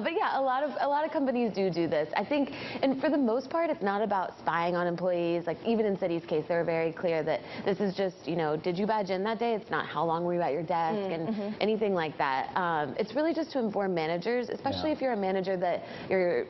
But yeah, a lot of companies do this. I think, and for the most part, it's not about spying on employees. Like even in Citi's case, they were very clear that this is just, did you badge in that day? It's not how long were you at your desk and anything like that. It's really just to inform managers, especially if you're a manager that your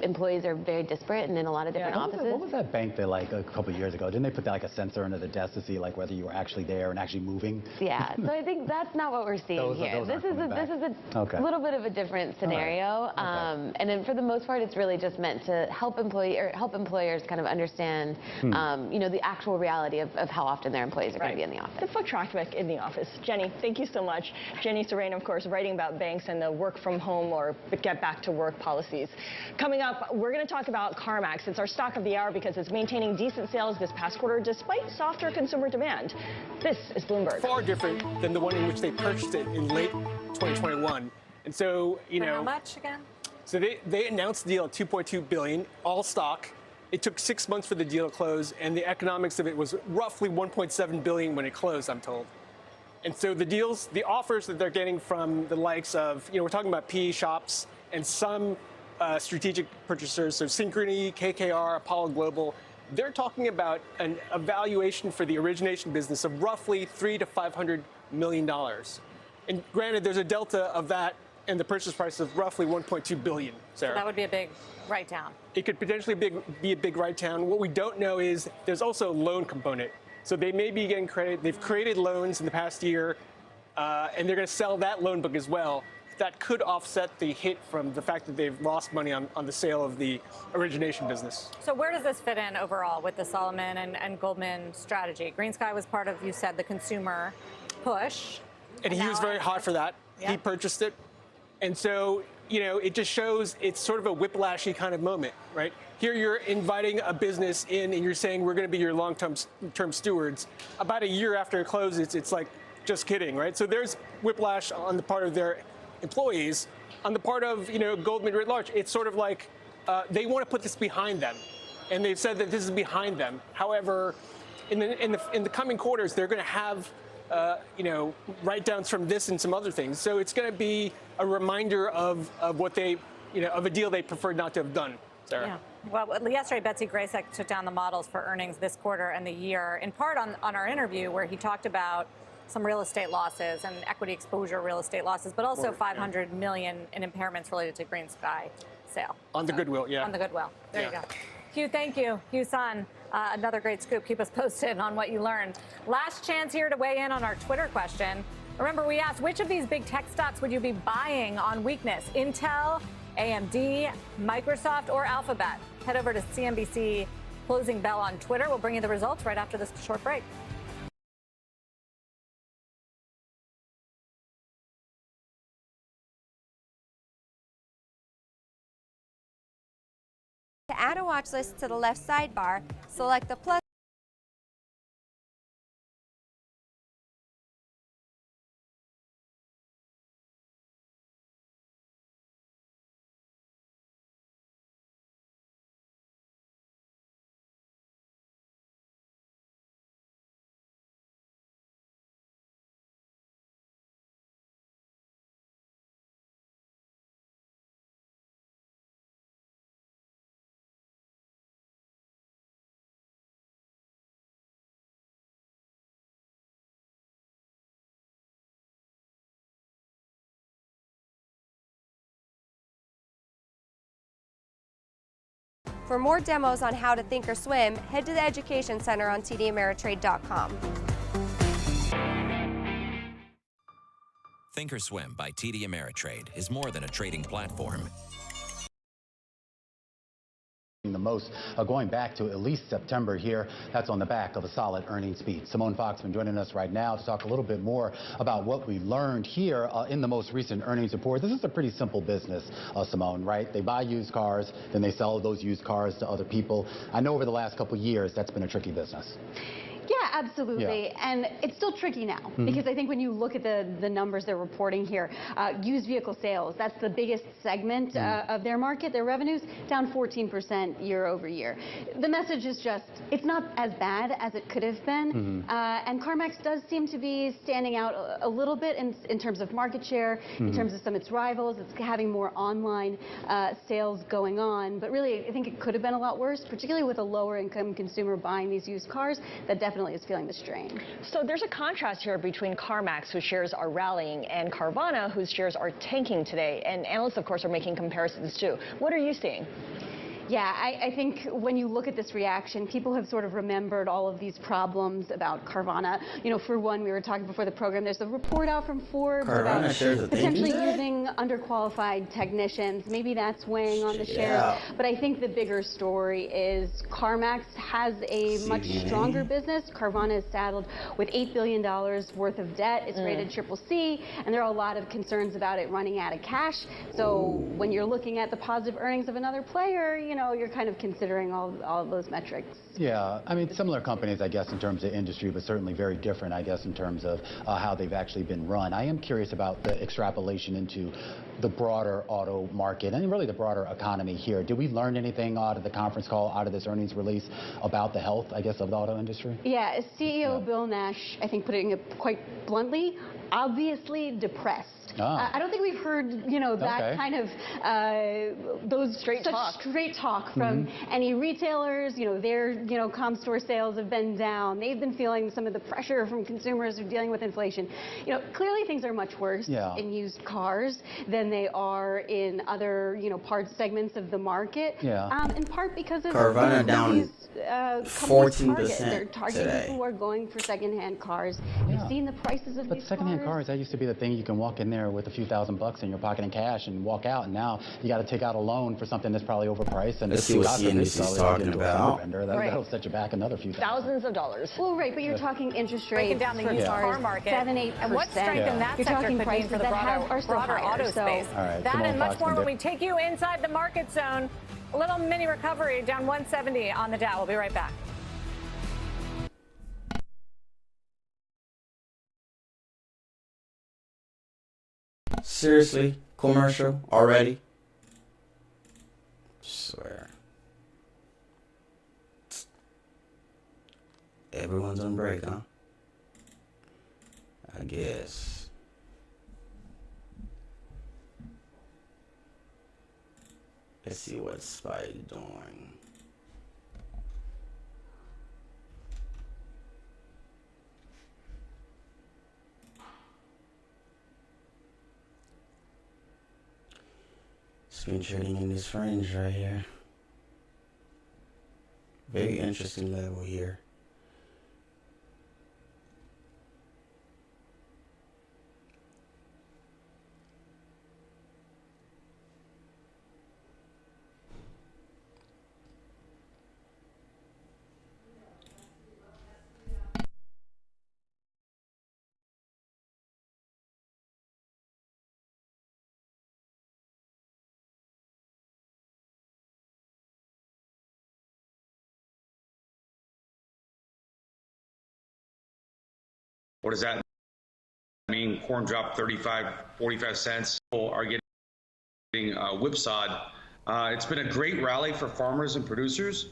employees are very disparate and in a lot of different offices. What was that bank that like a couple of years ago? Didn't they put like a sensor under the desk to see like whether you were actually there and actually moving? Yeah. So I think that's not what we're seeing here. This is a little bit of a different scenario. And then for the most part, it's really just meant to help employers kind of understand, the actual reality of how often their employees are going to be in the office. The foot traffic in the office. Jenny, thank you so much. Jenny Serrano, of course, writing about banks and the work from home or get back to work policies. Coming up, we're going to talk about CarMax. It's our stock of the hour because it's maintaining decent sales this past quarter despite softer consumer demand. This is Bloomberg. Far different than the one in which they purchased it in late 2021. And so, how much again? So they announced the deal at $2.2 billion, all stock. It took 6 months for the deal to close, and the economics of it was roughly $1.7 billion when it closed, I'm told. And so the offers that they're getting from the likes of, we're talking about PE shops and some strategic purchasers, so Synchrony, KKR, Apollo Global, they're talking about a valuation for the origination business of roughly $300 to $500 million. And granted, there's a delta of that and the purchase price of roughly $1.2 billion, Sarah. So that would be a big write-down. It could potentially be a big write-down. What we don't know is there's also a loan component. So they may be getting credit. They've created loans in the past year, and they're going to sell that loan book as well. That could offset the hit from the fact that they've lost money on the sale of the origination business. So where does this fit in overall with the Solomon and Goldman strategy? GreenSky was part of, you said, the consumer push. And he was very hot for that. Yeah. He purchased it. And so, it just shows it's sort of a whiplashy kind of moment, right? Here you're inviting a business in and you're saying we're going to be your long-term stewards. About a year after it closes, it's like, just kidding, right? So there's whiplash on the part of their employees. On the part of, Goldman writ large, it's sort of like they want to put this behind them. And they've said that this is behind them. However, in the coming quarters, they're going to have write-downs from this and some other things. So it's going to be a reminder of what they, of a deal they preferred not to have done, Sarah. Yeah. Well, yesterday, Betsy Gracek took down the models for earnings this quarter and the year, in part on our interview where he talked about some real estate losses and equity exposure real estate losses, but also $500 million in impairments related to GreenSky sale. On the goodwill, yeah. On the goodwill. There you go. Hugh, thank you. Hugh Sun, another great scoop. Keep us posted on what you learned. Last chance here to weigh in on our Twitter question. Remember, we asked, which of these big tech stocks would you be buying on weakness? Intel, AMD, Microsoft, or Alphabet? Head over to CNBC Closing Bell on Twitter. We'll bring you the results right after this short break. To add a watch list to the left sidebar, select the plus For more demos on how to think or swim, head to the Education Center on tdameritrade.com. Thinkorswim by TD Ameritrade is more than a trading platform. The most going back to at least September here. That's on the back of a solid earnings beat. Simone Foxman joining us right now to talk a little bit more about what we learned here in the most recent earnings report. This is a pretty simple business, Simone, right? They buy used cars, then they sell those used cars to other people. I know over the last couple of years that's been a tricky business. Yeah, absolutely. Yeah. And it's still tricky now because I think when you look at the numbers they're reporting here, used vehicle sales, that's the biggest segment of their market, their revenues, down 14% year over year. The message is just, it's not as bad as it could have been. And CarMax does seem to be standing out a little bit in terms of market share, in terms of some of its rivals. It's having more online sales going on. But really, I think it could have been a lot worse, particularly with a lower income consumer buying these used cars that definitely is feeling the strain. So there's a contrast here between CarMax, whose shares are rallying, and Carvana, whose shares are tanking today. And analysts, of course, are making comparisons too. What are you seeing? Yeah, I think when you look at this reaction, people have sort of remembered all of these problems about Carvana. You know, for one, we were talking before the program, there's a report out from Forbes about potentially using underqualified technicians. Maybe that's weighing on the shares. But I think the bigger story is CarMax has a much stronger business. Carvana is saddled with $8 billion worth of debt. It's rated CCC, and there are a lot of concerns about it running out of cash. So when you're looking at the positive earnings of another player, you know, you're kind of considering all of those metrics. Yeah, I mean, similar companies, I guess, in terms of industry, but certainly very different, I guess, in terms of how they've actually been run. I am curious about the extrapolation into the broader auto market and really the broader economy here. Did we learn anything out of the conference call, out of this earnings release about the health, I guess, of the auto industry? Yeah, CEO Bill Nash, I think putting it quite bluntly, obviously depressed. I don't think we've heard, you know, that kind of those straight talk from any retailers. You know, their, you know, comp store sales have been down. They've been feeling some of the pressure from consumers who are dealing with inflation. You know, clearly things are much worse in used cars than they are in other, you know, parts segments of the market. In part because of Carvana down 14% They're targeting people who are going for secondhand cars. We've seen the prices of these secondhand cars, that used to be the thing you can walk in there with a few $1,000 in your pocket in cash and walk out, and now you got to take out a loan for something that's probably overpriced. And let's see what CNBC's talking about. That'll set you back another few thousands of dollars. Well, right, but you're talking interest rates. Breaking down the used car market. 7-8%. And what strength in that sector could mean for the broader auto space. That and much more when we take you inside the market zone. A little mini recovery, down 170 on the Dow. We'll be right back. Seriously? Commercial already? Swear. Everyone's on break, huh? I guess. Let's see what Spidey's doing. It's been trading in this range right here. Very interesting level here. What does that mean? Corn dropped 35, 45 cents. People are getting whipsawed. It's been a great rally for farmers and producers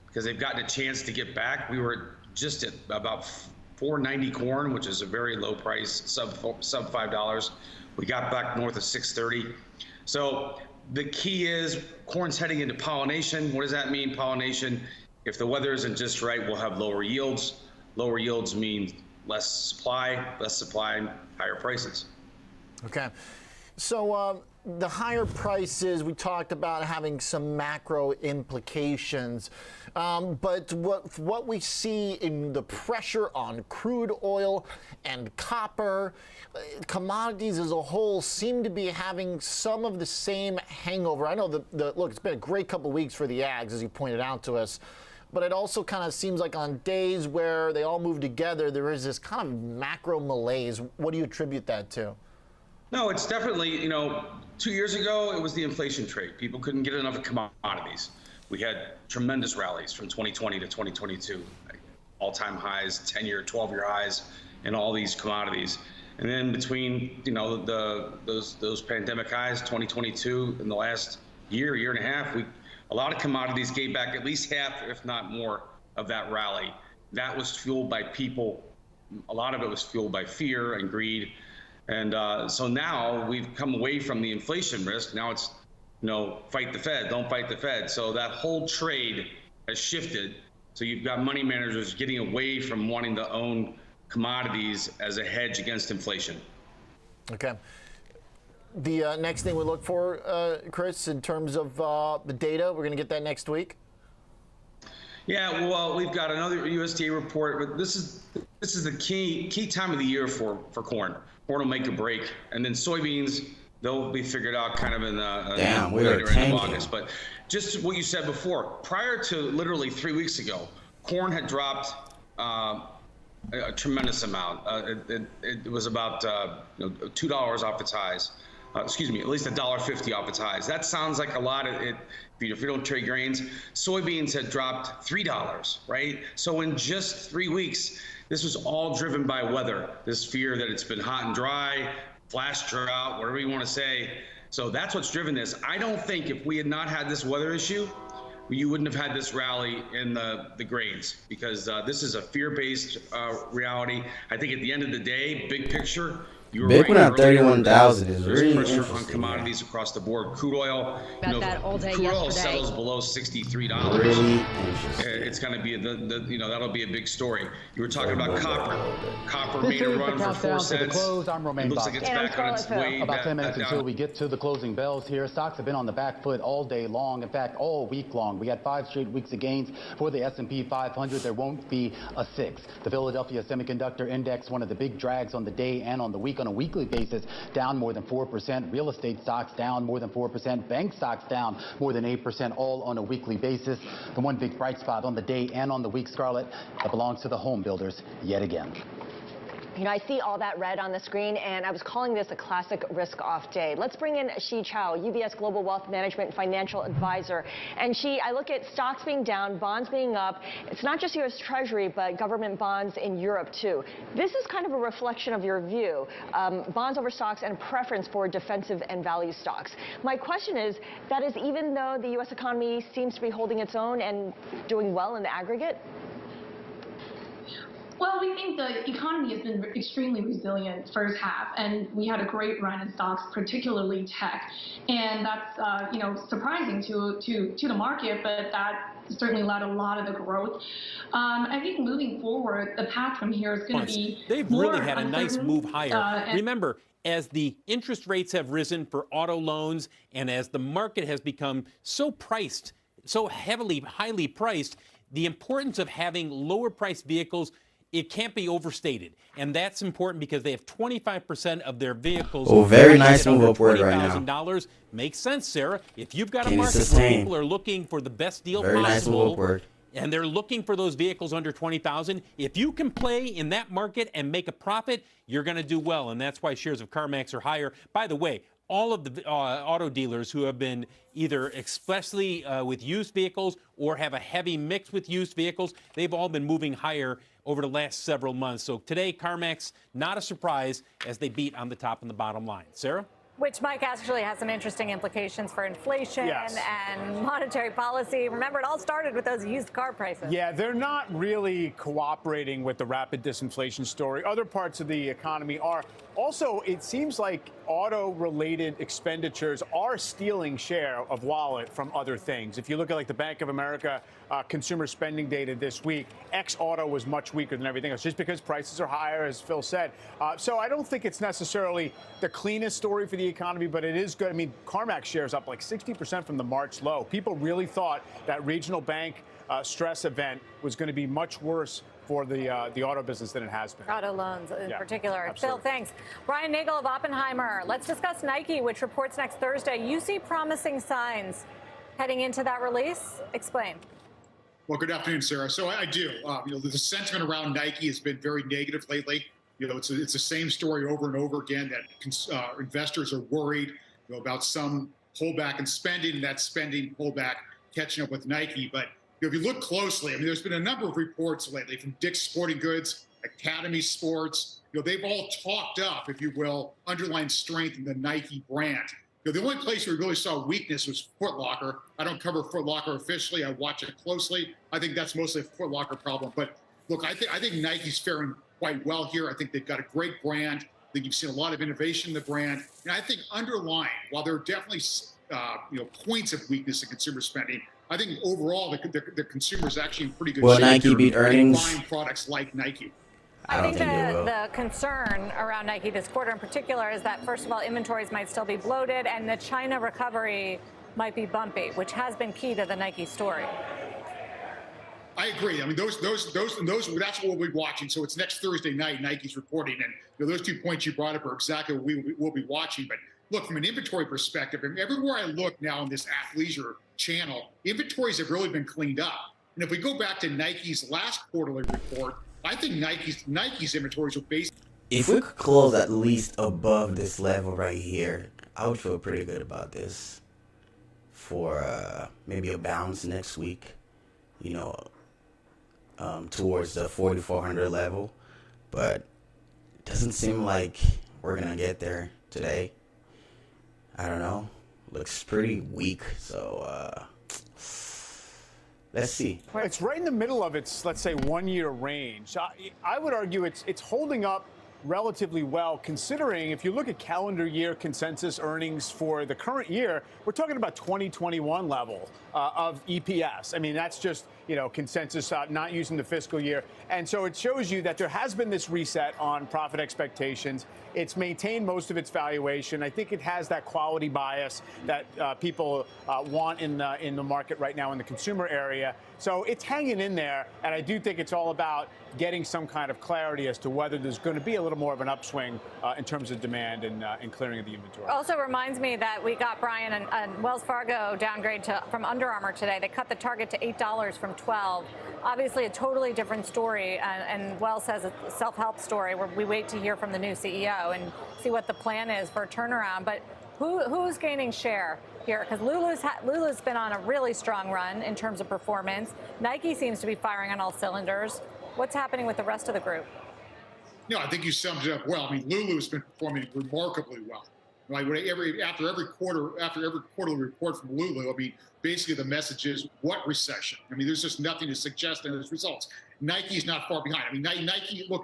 because they've gotten a chance to get back. We were just at about $4.90 corn, which is a very low price, sub $5. We got back north of $6.30. So the key is corn's heading into pollination. What does that mean, pollination? If the weather isn't just right, we'll have lower yields. Lower yields mean less supply, higher prices. Okay. So the higher prices, we talked about having some macro implications. But what we see in the pressure on crude oil and copper, commodities as a whole seem to be having some of the same hangover. I know look, it's been a great couple of weeks for the ags, as you pointed out to us. But it also kind of seems like on days where they all move together, there is this kind of macro malaise. What do you attribute that to? No, it's definitely, 2 years ago, it was the inflation trade. People couldn't get enough commodities. We had tremendous rallies from 2020 to 2022. all-time highs, 10-year, 12-year highs in all these commodities. And then between, those pandemic highs, 2022, in the last year and a half, a lot of commodities gave back at least half, if not more, of that rally. That was fueled by people. A lot of it was fueled by fear and greed. And so now we've come away from the inflation risk. Now it's, fight the Fed, don't fight the Fed. So that whole trade has shifted. So you've got money managers getting away from wanting to own commodities as a hedge against inflation. Okay. The next thing we look for, Chris, in terms of the data, we're going to get that next week. Yeah, well, we've got another USDA report, but this is the key time of the year for corn. Corn will make a break, and then soybeans, they'll be figured out kind of in later in August. But just what you said before, prior to literally 3 weeks ago, corn had dropped a tremendous amount. It was about $2 off its highs. Excuse me, at least $1.50 off its highs. That sounds like a lot. If you don't trade grains, soybeans had dropped $3, right? So in just 3 weeks, this was all driven by weather. This fear that it's been hot and dry, flash drought, whatever you want to say. So that's what's driven this. I don't think if we had not had this weather issue, you wouldn't have had this rally in the grains, because this is a fear-based reality. I think at the end of the day, big picture, you were Bitcoin right at 31,000 is really pressure interesting. on commodities across the board. Crude oil, That all day crude oil yesterday. settles below $63. Really interesting. It's going to be that'll be a big story. You were talking about copper. Copper This made a is the run for countdown 4 to the cents. close. I'm Romain It looks Bach. like it's back on its way. About 10 minutes back until down. we get to the closing bells here. Stocks have been on the back foot all day long. In fact, all week long. We had 5 straight weeks of gains for the S&P 500. There won't be a 6th. The Philadelphia Semiconductor Index, one of the big drags on the day and on the week. On a weekly basis, down more than 4%. Real estate stocks down more than 4%. Bank stocks down more than 8%, all on a weekly basis. The one big bright spot on the day and on the week, Scarlett, that belongs to the home builders yet again. I see all that red on the screen, and I was calling this a classic risk-off day. Let's bring in Shi Chow, UBS Global Wealth Management Financial Advisor. And I look at stocks being down, bonds being up. It's not just U.S. Treasury, but government bonds in Europe, too. This is kind of a reflection of your view, bonds over stocks and preference for defensive and value stocks. My question is, that is even though the U.S. economy seems to be holding its own and doing well in the aggregate? Well, we think the economy has been extremely resilient first half, and we had a great run in stocks, particularly tech, and that's surprising to the market, but that certainly led a lot of the growth. I think moving forward, the path from here is going to be They've more really had a nice uncertain, move higher. and Remember, as the interest rates have risen for auto loans, and as the market has become so priced, so highly priced, the importance of having lower priced vehicles, it can't be overstated. And that's important because they have 25% of their vehicles. Oh, very nice move upward right now. $20,000. Makes sense, Sarah. If you've got a Can you market where sustain? people are looking for the best deal Very nice move possible, upward. and they're looking for those vehicles under 20,000, if you can play in that market and make a profit, you're going to do well. And that's why shares of CarMax are higher. By the way, all of the auto dealers who have been either especially with used vehicles or have a heavy mix with used vehicles, they've all been moving higher over the last several months. So today, CarMax, not a surprise as they beat on the top and the bottom line. Sarah? Which, Mike, actually has some interesting implications for inflation Yes. and monetary policy. Remember, it all started with those used car prices. Yeah, they're not really cooperating with the rapid disinflation story. Other parts of the economy are. Also, it seems like auto-related expenditures are stealing share of wallet from other things. If you look at like the Bank of America consumer spending data this week, ex-auto was much weaker than everything else, just because prices are higher, as Phil said. So I don't think it's necessarily the cleanest story for the economy, but it is good. I mean, CarMax shares up like 60% from the March low. People really thought that regional bank stress event was going to be much worse for the auto business than it has been. Auto loans in particular. Absolutely. Phil, thanks. Brian Nagel of Oppenheimer. Let's discuss Nike, which reports next Thursday. You see promising signs heading into that release. Explain. Well, good afternoon, Sarah. So I do. The sentiment around Nike has been very negative lately. It's the same story over and over again that investors are worried about some pullback in spending, and that spending pullback catching up with Nike. But if you look closely, I mean, there's been a number of reports lately from Dick's Sporting Goods, Academy Sports. They've all talked up, if you will, underlying strength in the Nike brand. The only place we really saw weakness was Foot Locker. I don't cover Foot Locker officially. I watch it closely. I think that's mostly a Foot Locker problem. But look, I think Nike's faring quite well here. I think they've got a great brand. I think you've seen a lot of innovation in the brand. And I think underlying, while there are definitely points of weakness in consumer spending, I think overall the consumer is actually in pretty good shape. Will Nike beat earnings? Buying products like Nike. I think the concern around Nike this quarter in particular is that, first of all, inventories might still be bloated and the China recovery might be bumpy, which has been key to the Nike story. I agree. I mean, that's what we'll be watching. So it's next Thursday night, Nike's reporting. And those 2 points you brought up are exactly what we'll be watching. But look, from an inventory perspective, and everywhere I look now in this athleisure channel, inventories have really been cleaned up. And if we go back to Nike's last quarterly report, I think Nike's inventories are based. If we could close at least above this level right here, I would feel pretty good about this for maybe a bounce next week, towards the 4,400 level. But it doesn't seem like we're going to get there today. I don't know. Looks pretty weak. So let's see. It's right in the middle of its, let's say, 1 year range. I would argue it's holding up relatively well, considering if you look at calendar year consensus earnings for the current year, we're talking about 2021 level of EPS. I mean, that's just, consensus, not using the fiscal year. And so it shows you that there has been this reset on profit expectations. It's maintained most of its valuation. I think it has that quality bias that people want in the market right now in the consumer area. So it's hanging in there, and I do think it's all about getting some kind of clarity as to whether there's going to be a little more of an upswing in terms of demand and clearing of the inventory. Also reminds me that we got, Brian, a Wells Fargo downgrade from Under Armour today. They cut the target to $8 from $12. Obviously a totally different story, and Wells says a self-help story where we wait to hear from the new CEO and see what the plan is for a turnaround. But who's gaining share here? Because Lulu's been on a really strong run in terms of performance. Nike seems to be firing on all cylinders. What's happening with the rest of the group? I think you summed it up well. I mean, Lulu's been performing remarkably well. Like after every quarterly report from Lulu, I mean, basically the message is what recession? I mean, there's just nothing to suggest in those results. Nike's not far behind. I mean,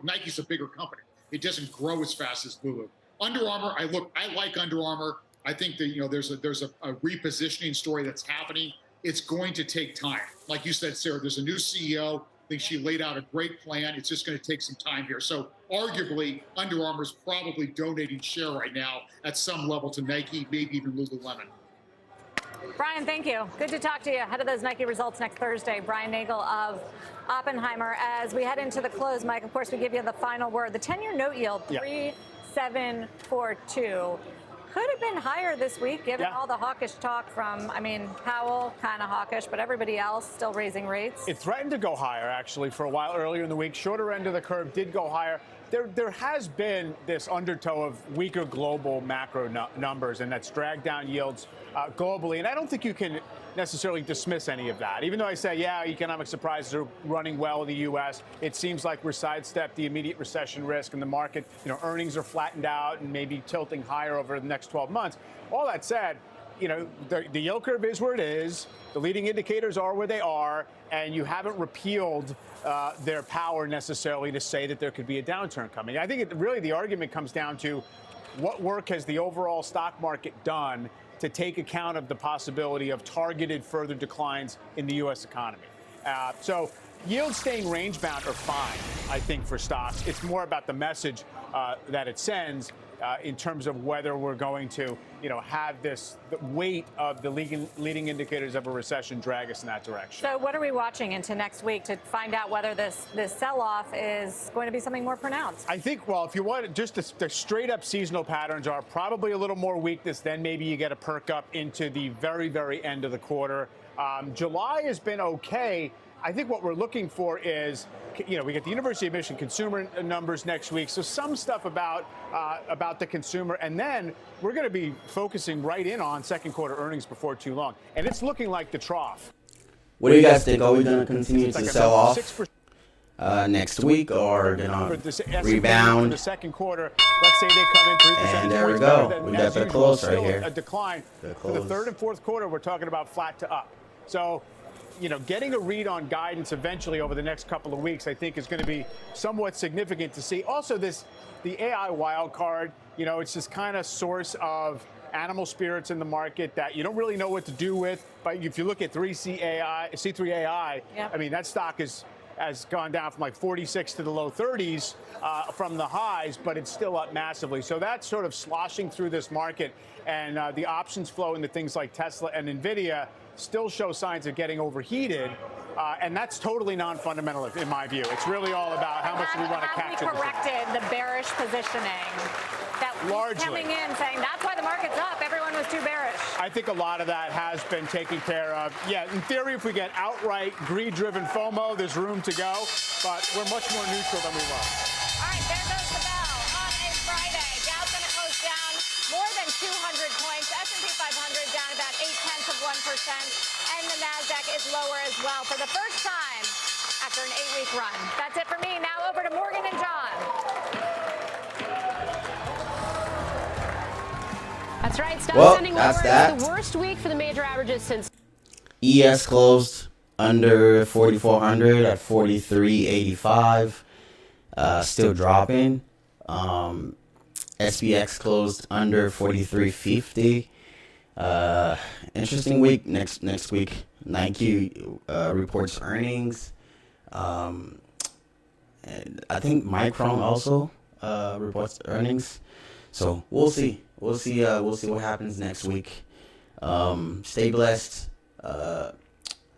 Nike's a bigger company. It doesn't grow as fast as Lulu. Under Armour, I like Under Armour. I think that there's a repositioning story that's happening. It's going to take time. Like you said, Sarah, there's a new CEO. I think she laid out a great plan. It's just going to take some time here. So arguably, Under Armour's probably donating share right now at some level to Nike, maybe even Lululemon. Brian, thank you. Good to talk to you ahead of those Nike results next Thursday. Brian Nagel of Oppenheimer. As we head into the close, Mike, of course, we give you the final word. The 10-year note yield, 3.742. Could have been higher this week, given all the hawkish talk from, Powell, kind of hawkish, but everybody else still raising rates. It threatened to go higher, actually, for a while earlier in the week. Shorter end of the curve did go higher. There has been this undertow of weaker global macro numbers, and that's dragged down yields globally. And I don't think you can necessarily dismiss any of that. Even though I say, economic surprises are running well in the U.S., it seems like we're sidestepped the immediate recession risk in the market. Earnings are flattened out and maybe tilting higher over the next 12 months. All that said, the yield curve is where it is. The leading indicators are where they are, and you haven't repealed their power necessarily to say that there could be a downturn coming. I think really the argument comes down to what work has the overall stock market done to take account of the possibility of targeted further declines in the U.S. economy. So yields staying range-bound are fine, I think, for stocks. It's more about the message that it sends in terms of whether we're going to, have the weight of the leading indicators of a recession drag us in that direction. So what are we watching into next week to find out whether this sell-off is going to be something more pronounced? I think, if you want just the straight-up seasonal patterns are probably a little more weakness, then maybe you get a perk up into the very, very end of the quarter. July has been okay. I think what we're looking for is, we get the University of Michigan consumer numbers next week, so some stuff about the consumer, and then we're going to be focusing right in on second quarter earnings before too long, and it's looking like the trough. What do you guys think? Are we going to continue to sell off next week, or going to rebound? For the second quarter, let's say they come in 3%. And there we go. We got the close right here. A decline. For the third and fourth quarter, we're talking about flat to up. So, you know, getting a read on guidance eventually over the next couple of weeks, I think, is going to be somewhat significant to see. Also, the AI wild card, you know, it's this kind of source of animal spirits in the market that you don't really know what to do with. But if you look at C3AI, yep. I mean, that stock has gone down from like 46 to the low 30s from the highs, but it's still up massively. So that's sort of sloshing through this market, and the options flow into things like Tesla and NVIDIA still show signs of getting overheated, and that's totally non-fundamental in my view. It's really all about how much we want to capture. Have we corrected the bearish positioning that was coming in saying that's why the market's up? Everyone was too bearish. I think a lot of that has been taken care of. Yeah, in theory, if we get outright greed-driven FOMO, there's room to go, but we're much more neutral than we were. All right, there goes the bell on a Friday. Dow's going to close down more than 200 points. S&P 500 down about 0.8%, and the Nasdaq is lower as well for the first time after an 8-week run. That's it for me. Now over to Morgan and John. That's right. Stock Well, sending that's lower. that. It's the worst week for the major averages since. ES closed under 4,400 at 43.85. Still dropping. SPX closed under 43.50. Interesting week. Next week, Nike reports earnings. And I think Micron also reports earnings. So we'll see. We'll see what happens next week. Stay blessed.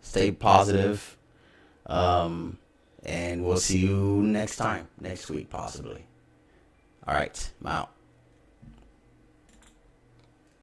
Stay positive. And we'll see you next week, possibly. All right, I'm out.